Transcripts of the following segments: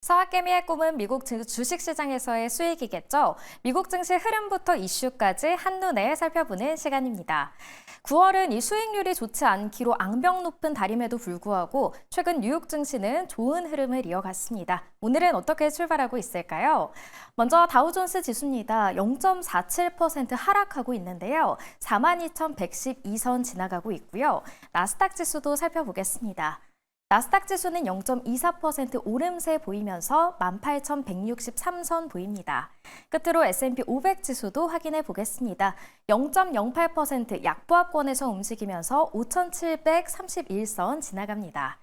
서학개미의 꿈은 미국 주식시장에서의 수익이겠죠. 미국 증시 흐름부터 이슈까지 한눈에 살펴보는 시간입니다. 9월은 이 수익률이 좋지 않기로 악명 높은 달임에도 불구하고 최근 뉴욕 증시는 좋은 흐름을 이어갔습니다. 오늘은 어떻게 출발하고 있을까요? 먼저 다우존스 지수입니다. 0.47% 하락하고 있는데요. 42,112선 지나가고 있고요. 나스닥 지수도 살펴보겠습니다. 나스닥 지수는 0.24% 오름세 보이면서 18,163선 보입니다. 끝으로 S&P 500 지수도 확인해 보겠습니다. 0.08% 약보합권에서 움직이면서 5,731선 지나갑니다.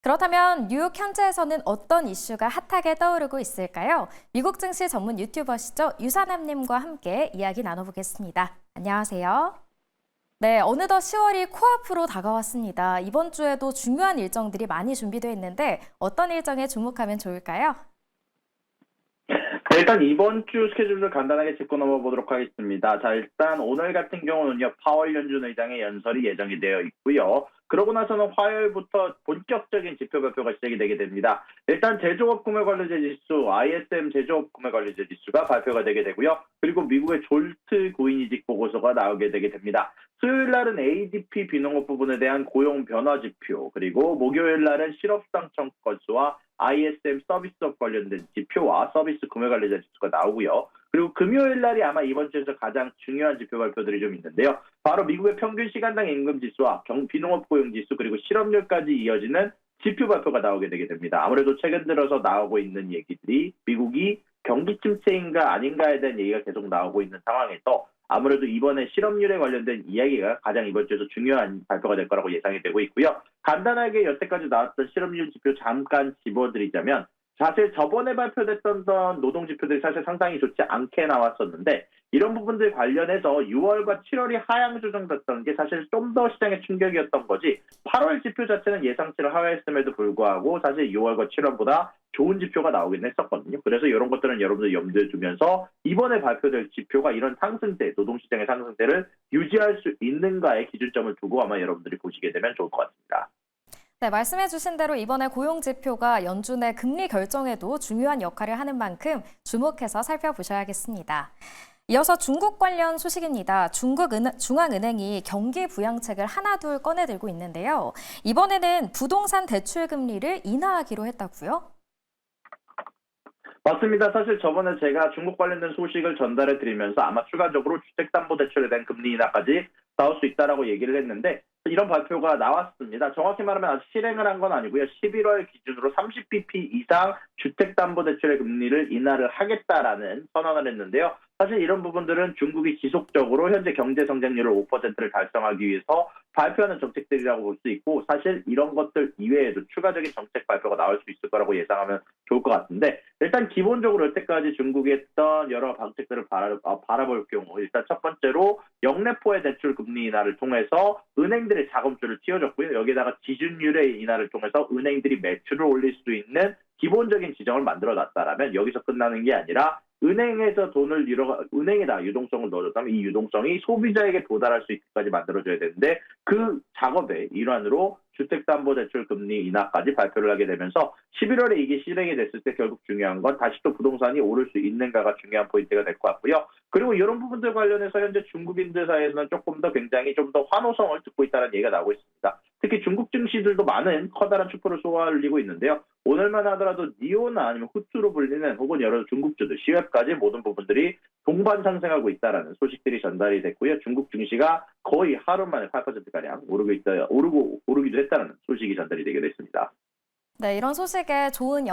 그렇다면 뉴욕 현지에서는 어떤 이슈가 핫하게 떠오르고 있을까요? 미국 증시 전문 유튜버시죠? 유산남님과 함께 이야기 나눠보겠습니다. 안녕하세요. 네, 어느덧 10월이 코앞으로 다가왔습니다. 이번 주에도 중요한 일정들이 많이 준비되어 있는데 어떤 일정에 주목하면 좋을까요? 네, 일단 이번 주 스케줄을 간단하게 짚고 넘어보도록 하겠습니다. 자, 일단 오늘 같은 경우는요, 파월 연준 의장의 연설이 예정이 되어 있고요. 그러고 나서는 화요일부터 본격적인 지표 발표가 시작이 되게 됩니다. 일단 제조업 구매 관리자 지수, ISM 제조업 구매 관리자 지수가 발표가 되게 되고요. 그리고 미국의 졸트 고인이직 보고서가 나오게 되게 됩니다. 수요일 날은 ADP 비농업 부분에 대한 고용 변화 지표, 그리고 목요일 날은 실업상 청구 건수와 ISM 서비스업 관련된 지표와 서비스 구매 관리자 지수가 나오고요. 그리고 금요일 날이 아마 이번 주에서 가장 중요한 지표 발표들이 좀 있는데요. 바로 미국의 평균 시간당 임금 지수와 비농업 고용 지수 그리고 실업률까지 이어지는 지표 발표가 나오게 되게 됩니다. 아무래도 최근 들어서 나오고 있는 얘기들이 미국이 경기 침체인가 아닌가에 대한 얘기가 계속 나오고 있는 상황에서 아무래도 이번에 실업률에 관련된 이야기가 가장 이번 주에서 중요한 발표가 될 거라고 예상이 되고 있고요. 간단하게 여태까지 나왔던 실업률 지표 잠깐 집어드리자면 사실 저번에 발표됐던 노동 지표들이 사실 상당히 좋지 않게 나왔었는데 이런 부분들 관련해서 6월과 7월이 하향 조정됐던 게 사실 좀 더 시장에 충격이었던 거지 8월 지표 자체는 예상치를 하회했음에도 불구하고 사실 6월과 7월보다 좋은 지표가 나오긴 했었거든요. 그래서 이런 것들은 여러분들 염두에 두면서 이번에 발표될 지표가 이런 상승세, 노동시장의 상승세를 유지할 수 있는가에 기준점을 두고 아마 여러분들이 보시게 되면 좋을 것 같습니다. 네, 말씀해 주신 대로 이번에 고용 지표가 연준의 금리 결정에도 중요한 역할을 하는 만큼 주목해서 살펴보셔야겠습니다. 이어서 중국 관련 소식입니다. 중앙은행이 경기 부양책을 하나둘 꺼내들고 있는데요. 이번에는 부동산 대출 금리를 인하하기로 했다고요? 맞습니다. 사실 저번에 제가 중국 관련된 소식을 전달해 드리면서 아마 추가적으로 주택담보대출에 대한 금리 인하까지 나올 수 있다라고 얘기를 했는데 이런 발표가 나왔습니다. 정확히 말하면 아직 실행을 한 건 아니고요. 11월 기준으로 30bp 이상 주택담보대출의 금리를 인하를 하겠다라는 선언을 했는데요. 사실 이런 부분들은 중국이 지속적으로 현재 경제 성장률을 5%를 달성하기 위해서 발표하는 정책들이라고 볼 수 있고 사실 이런 것들 이외에도 추가적인 정책 발표가 나올 수 있을 거라고 예상하면 좋을 것 같은데 일단 기본적으로 여태까지 중국이 했던 여러 방책들을 바라볼 경우 일단 첫 번째로 영래포의 대출 금리 인하를 통해서 은행들의 자금줄을 틔워줬고요. 여기다가 지준율의 인하를 통해서 은행들이 매출을 올릴 수 있는 기본적인 지정을 만들어놨다라면 여기서 끝나는 게 아니라 은행에서 은행에다 유동성을 넣어줬다면 이 유동성이 소비자에게 도달할 수 있게까지 만들어줘야 되는데 그 작업의 일환으로 주택담보대출 금리 인하까지 발표를 하게 되면서 11월에 이게 실행이 됐을 때 결국 중요한 건 다시 또 부동산이 오를 수 있는가가 중요한 포인트가 될 것 같고요. 그리고 이런 부분들 관련해서 현재 중국인들 사이에서는 조금 더 굉장히 좀 더 환호성을 듣고 있다는 얘기가 나오고 있습니다. 특히 중국 증시들도 많은 커다란 추표를 쏘아올리고 있는데요. 오늘만 하더라도 니오나 아니면 후투로 불리는 혹은 여러 중국주들, 시웹까지 모든 부분들이 동반 상승하고 있다는 소식들이 전달이 됐고요. 중국 증시가 거의 하루 만에 8%가량 오르기도 했다는 소식이 전달이 되기도 했습니다. 네, 이런 소식에 좋은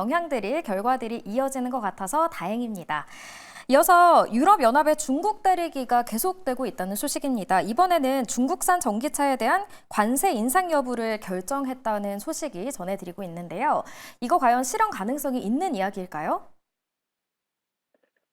결과들이 이어지는 것 같아서 다행입니다. 이어서 유럽연합의 중국 때리기가 계속되고 있다는 소식입니다. 이번에는 중국산 전기차에 대한 관세 인상 여부를 결정했다는 소식이 전해드리고 있는데요. 이거 과연 실현 가능성이 있는 이야기일까요?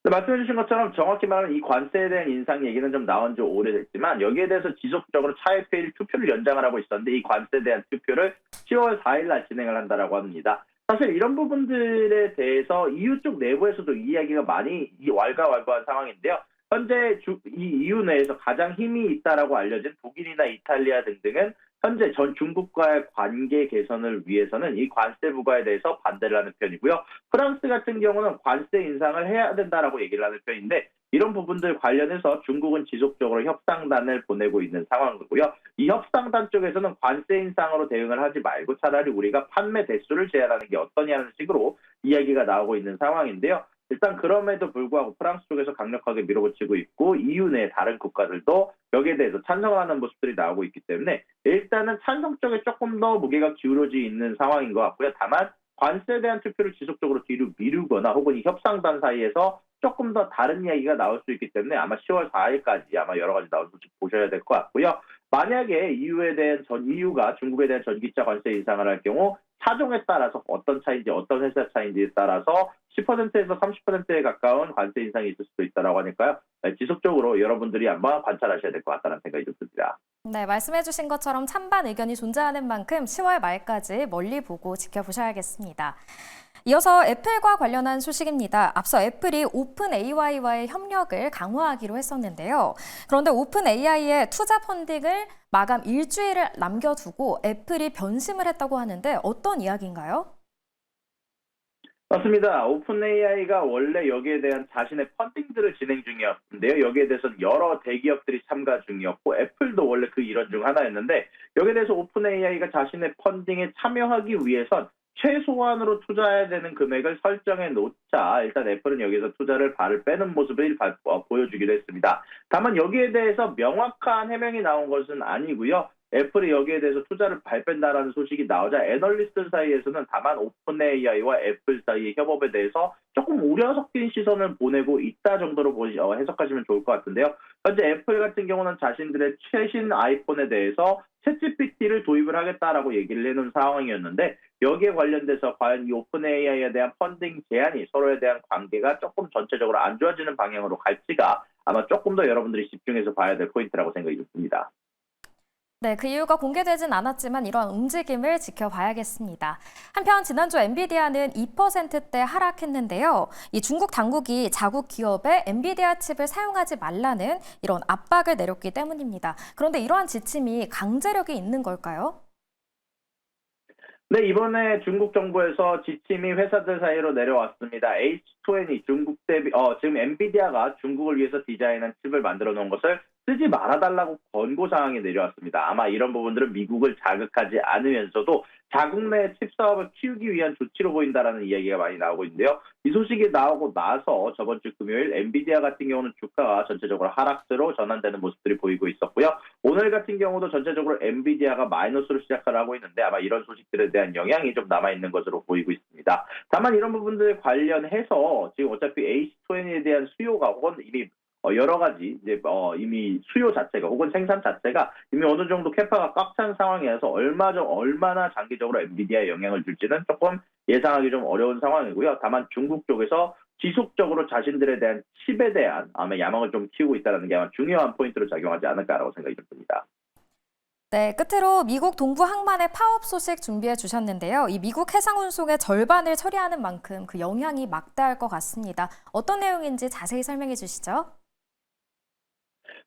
네, 말씀해 주신 것처럼 정확히 말하면 이 관세에 대한 인상 얘기는 좀 나온 지 오래됐지만 여기에 대해서 지속적으로 차이페일 투표를 연장을 하고 있었는데 이 관세에 대한 투표를 10월 4일 날 진행을 한다라고 합니다. 사실 이런 부분들에 대해서 EU 쪽 내부에서도 이야기가 많이 왈가왈부한 상황인데요. 현재 이 EU 내에서 가장 힘이 있다라고 알려진 독일이나 이탈리아 등등은 현재 전 중국과의 관계 개선을 위해서는 이 관세 부과에 대해서 반대를 하는 편이고요. 프랑스 같은 경우는 관세 인상을 해야 된다라고 얘기를 하는 편인데 이런 부분들 관련해서 중국은 지속적으로 협상단을 보내고 있는 상황이고요. 이 협상단 쪽에서는 관세 인상으로 대응을 하지 말고 차라리 우리가 판매 대수를 제한하는 게 어떠냐는 식으로 이야기가 나오고 있는 상황인데요. 일단 그럼에도 불구하고 프랑스 쪽에서 강력하게 밀어붙이고 있고 EU 내 다른 국가들도 여기에 대해서 찬성하는 모습들이 나오고 있기 때문에 일단은 찬성 쪽에 조금 더 무게가 기울어져 있는 상황인 것 같고요. 다만 관세에 대한 투표를 지속적으로 뒤로 미루거나 혹은 이 협상단 사이에서 조금 더 다른 이야기가 나올 수 있기 때문에 아마 10월 4일까지 아마 여러 가지 나올 소식 보셔야 될 것 같고요. 만약에 EU가 중국에 대한 전기차 관세 인상을 할 경우 차종에 따라서 어떤 차인지 어떤 회사 차인지에 따라서 10%에서 30%에 가까운 관세 인상이 있을 수도 있다고 하니까요. 지속적으로 여러분들이 한번 관찰하셔야 될 것 같다는 생각이 듭니다. 네, 말씀해주신 것처럼 찬반 의견이 존재하는 만큼 10월 말까지 멀리 보고 지켜보셔야겠습니다. 이어서 애플과 관련한 소식입니다. 앞서 애플이 오픈 AI와의 협력을 강화하기로 했었는데요. 그런데 오픈 AI의 투자 펀딩을 마감 일주일을 남겨두고 애플이 변심을 했다고 하는데 어떤 이야기인가요? 맞습니다. 오픈 AI가 원래 여기에 대한 자신의 펀딩들을 진행 중이었는데요. 여기에 대해서는 여러 대기업들이 참가 중이었고 애플도 원래 그 일원 중 하나였는데 여기에 대해서 오픈 AI가 자신의 펀딩에 참여하기 위해선 최소한으로 투자해야 되는 금액을 설정해 놓자 일단 애플은 여기서 투자를 발을 빼는 모습을 보여주기로 했습니다. 다만 여기에 대해서 명확한 해명이 나온 것은 아니고요. 애플이 여기에 대해서 투자를 발뺀다라는 소식이 나오자 애널리스트 사이에서는 다만 오픈 AI와 애플 사이의 협업에 대해서 조금 우려 섞인 시선을 보내고 있다 정도로 해석하시면 좋을 것 같은데요. 현재 애플 같은 경우는 자신들의 최신 아이폰에 대해서 챗GPT를 도입을 하겠다라고 얘기를 해놓은 상황이었는데 여기에 관련돼서 과연 이 오픈 AI에 대한 펀딩 제한이 서로에 대한 관계가 조금 전체적으로 안 좋아지는 방향으로 갈지가 아마 조금 더 여러분들이 집중해서 봐야 될 포인트라고 생각이 듭니다. 네, 그 이유가 공개되진 않았지만 이러한 움직임을 지켜봐야겠습니다. 한편 지난주 엔비디아는 2%대 하락했는데요. 이 중국 당국이 자국 기업에 엔비디아 칩을 사용하지 말라는 이런 압박을 내렸기 때문입니다. 그런데 이러한 지침이 강제력이 있는 걸까요? 네, 이번에 중국 정부에서 지침이 회사들 사이로 내려왔습니다. H20 지금 엔비디아가 중국을 위해서 디자인한 칩을 만들어 놓은 것을 쓰지 말아달라고 권고 사항이 내려왔습니다. 아마 이런 부분들은 미국을 자극하지 않으면서도 자국 내 칩 사업을 키우기 위한 조치로 보인다라는 이야기가 많이 나오고 있는데요. 이 소식이 나오고 나서 저번 주 금요일 엔비디아 같은 경우는 주가가 전체적으로 하락세로 전환되는 모습들이 보이고 있었고요. 오늘 같은 경우도 전체적으로 엔비디아가 마이너스로 시작을 하고 있는데 아마 이런 소식들에 대한 영향이 좀 남아있는 것으로 보이고 있습니다. 다만 이런 부분들 관련해서 지금 어차피 H20에 대한 수요가 혹은 이미 여러 가지 이미 수요 자체가 혹은 생산 자체가 이미 어느 정도 캐파가 꽉 찬 상황이어서 얼마나 장기적으로 엔비디아에 영향을 줄지는 조금 예상하기 좀 어려운 상황이고요. 다만 중국 쪽에서 지속적으로 자신들에 대한 칩에 대한 아마 야망을 좀 키우고 있다는 게 아마 중요한 포인트로 작용하지 않을까라고 생각이 듭니다. 네, 끝으로 미국 동부 항만의 파업 소식 준비해 주셨는데요. 이 미국 해상 운송의 절반을 처리하는 만큼 그 영향이 막대할 것 같습니다. 어떤 내용인지 자세히 설명해 주시죠.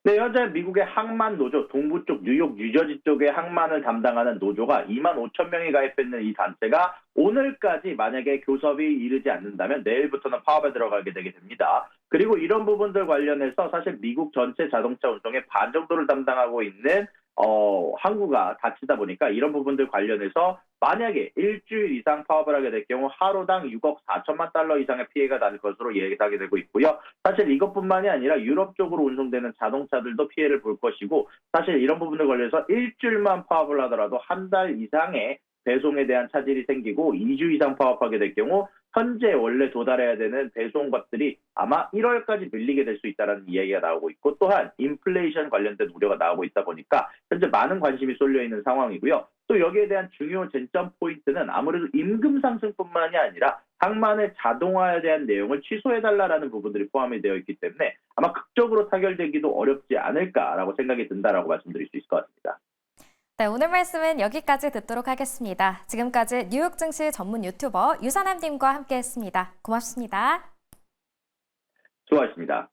네, 현재 미국의 항만 노조, 동부 쪽 뉴욕, 뉴저지 쪽의 항만을 담당하는 노조가 2만 5천 명이 가입했는 이 단체가 오늘까지 만약에 교섭이 이르지 않는다면 내일부터는 파업에 들어가게 되게 됩니다. 그리고 이런 부분들 관련해서 사실 미국 전체 자동차 운송의 반 정도를 담당하고 있는 항구가 닫히다 보니까 이런 부분들 관련해서 만약에 일주일 이상 파업을 하게 될 경우 하루당 6억 4천만 달러 이상의 피해가 날 것으로 예상이 되고 있고요. 사실 이것뿐만이 아니라 유럽 쪽으로 운송되는 자동차들도 피해를 볼 것이고 사실 이런 부분들 관련해서 일주일만 파업을 하더라도 한 달 이상의 배송에 대한 차질이 생기고 2주 이상 파업하게 될 경우 현재 원래 도달해야 되는 배송값들이 아마 1월까지 밀리게 될 수 있다는 이야기가 나오고 있고 또한 인플레이션 관련된 우려가 나오고 있다 보니까 현재 많은 관심이 쏠려 있는 상황이고요. 또 여기에 대한 중요 쟁점 포인트는 아무래도 임금 상승뿐만이 아니라 항만의 자동화에 대한 내용을 취소해달라는 부분들이 포함이 되어 있기 때문에 아마 극적으로 타결되기도 어렵지 않을까라고 생각이 든다라고 말씀드릴 수 있을 것 같습니다. 네, 오늘 말씀은 여기까지 듣도록 하겠습니다. 지금까지 뉴욕 증시 전문 유튜버 유선남님과 함께했습니다. 고맙습니다. 수고하셨습니다.